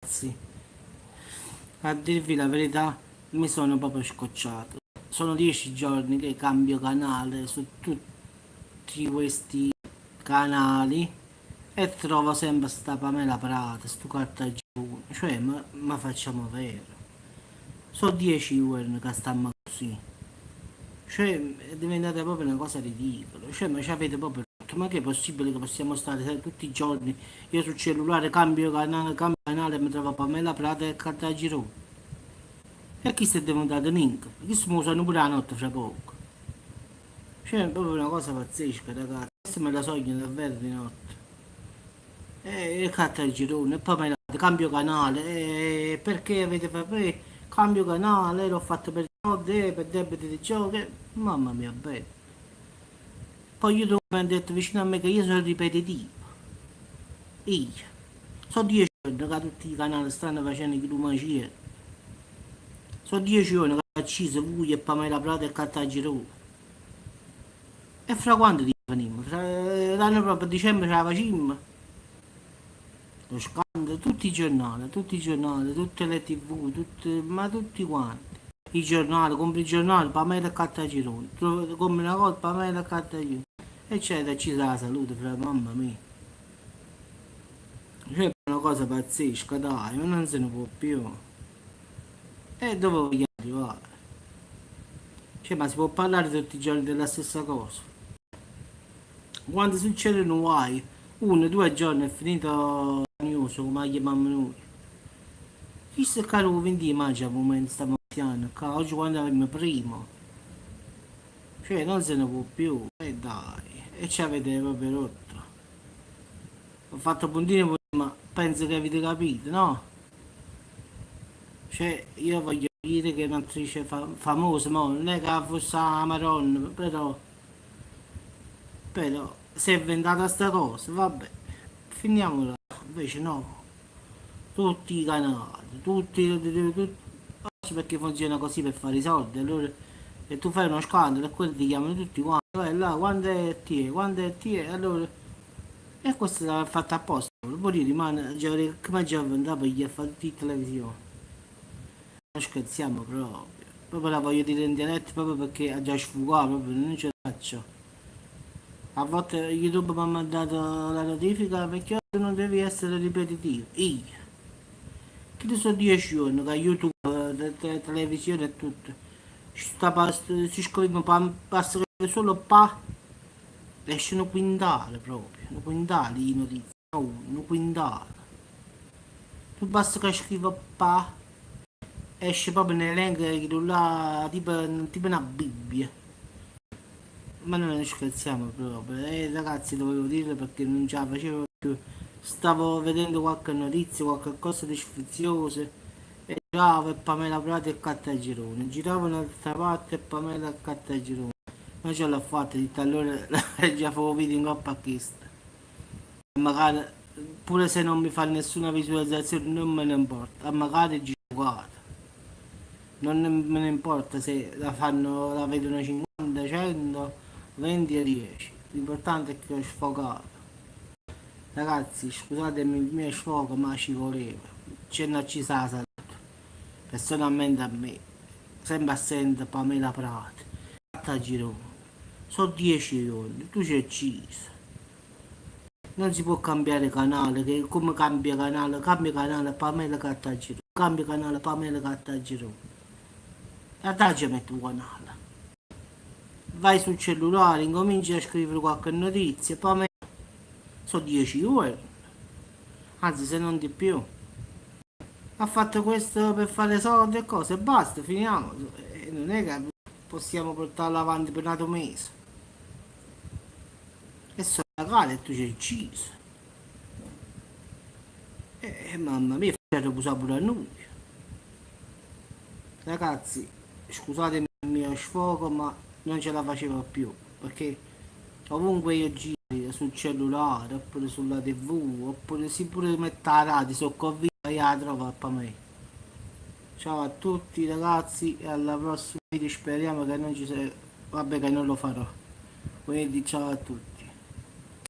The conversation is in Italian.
Sì, a dirvi la verità, mi sono proprio scocciato. Sono 10 giorni che cambio canale su tutti questi canali e trovo sempre sta Pamela Prata, sto cartagine. Cioè, ma facciamo vero. Sono 10 giorni che stiamo così. Cioè, è diventata proprio una cosa ridicola. Cioè, ma ci avete proprio detto, ma che è possibile che possiamo stare tutti i giorni? Io sul cellulare cambio canale e mi trovo Pamela Prata e Cartagine. E chi si è diventato niente? Chi si usano pure la notte fra poco? Cioè, è proprio una cosa pazzesca, ragazzi. Questa me la sogno davvero di notte. E catta il girone, e poi me la cambio canale. Perché avete fatto? Cambio canale, l'ho fatto per soldi, per debiti di gioco. Mamma mia, bello. Poi YouTube mi ha detto vicino a me che io sono ripetitivo. Io. Sono 10 anni che tutti i canali stanno facendo di lumacie. Sono 10 anni che ha acceso lui e Pamela Prata e Cattagirone. E fra quando ti venimmo? L'anno proprio a dicembre ce la facimmo. Lo scandalo, tutti i giornali, tutte le tv, ma tutti quanti. I giornali, compri i giornali, Pamela e Cattagirone. Compri una cosa, Pamela e Cattagirone. E c'è da ci la salute, fra mamma mia. Cioè, è una cosa pazzesca, dai, ma non se ne può più. E dove vogliamo arrivare? Cioè, ma si può parlare tutti i giorni della stessa cosa? Quando succede un guai, 1 o 2 giorni è finito la news, come la chiamiamo noi. Chissà che lo vendi mangia come stamattina, che oggi quando avevamo primo. Cioè, non se ne può più. E dai, e ci avete proprio rotto. Ho fatto puntini, ma penso che avete capito, no? Cioè, io voglio dire che è un'attrice famosa, ma non è che fosse la Maronna, però, si è inventata sta cosa, vabbè, finiamola. Invece no, tutti i canali, oggi perché funziona così per fare i soldi, allora se tu fai uno scandalo e quelli ti chiamano tutti quanti, vai là, quando è tie, allora, e questo l'ha fatto apposta, poi rimane, come già vendato per gli fare tutti in televisione, non scherziamo proprio la voglio dire in dialetto proprio perché ha già sfugato, proprio non ce la faccio. A volte YouTube mi ha mandato la notifica perché non devi essere ripetitivo. Io. Che ne so 10 anni che YouTube, televisione e tutto. Si scrive basta che solo pa, esce un quintale proprio, un quintale di notizie. No, un quintale. Tu basta che scrivi pa, esce proprio nell'elenco che tu là, tipo una Bibbia. Ma non ne scherziamo proprio. Ragazzi, dovevo dirlo perché non ce la facevo più. Stavo vedendo qualche notizia, qualche cosa di sfizioso. E giravo e Pamela Prati e Cattagirone. Giravo un'altra parte e Pamela e Cattagirone. Non ce l'ho fatta, di allora già avevo video in coppa a chista. Magari, pure se non mi fa nessuna visualizzazione, non me ne importa. A magari giocato. Non me ne importa se la vedono 50, 100, 20 e 10. L'importante è che ho sfogato. Ragazzi, scusatemi il mio sfogo, ma ci voleva. C'è una ci sa salute. Personalmente a me. Sempre assente Pamela Prati. Fatta girone. Sono 10 giorni, tu ci hai ucciso. Non si può cambiare canale, che come cambia canale Pamela Cattagiro, cambia canale Pamela Cattagiro. E dai ci metti un canale. Vai sul cellulare, incominci a scrivere qualche notizia, Pamela, sono 10 ore, anzi se non di più. Ha fatto questo per fare soldi e cose, basta, finiamo. Non è che possiamo portarlo avanti per un altro mese. E sono pagare e tu ci hai ucciso. Mamma mia, faccio abusare pure a noi. Ragazzi, scusatemi il mio sfogo, ma non ce la facevo più, perché ovunque io giri sul cellulare, oppure sulla tv, oppure si pure mette la radio, sono convinto che la trova per me. Ciao a tutti ragazzi e alla prossima video, speriamo che non ci sia, vabbè che non lo farò. Quindi ciao a tutti.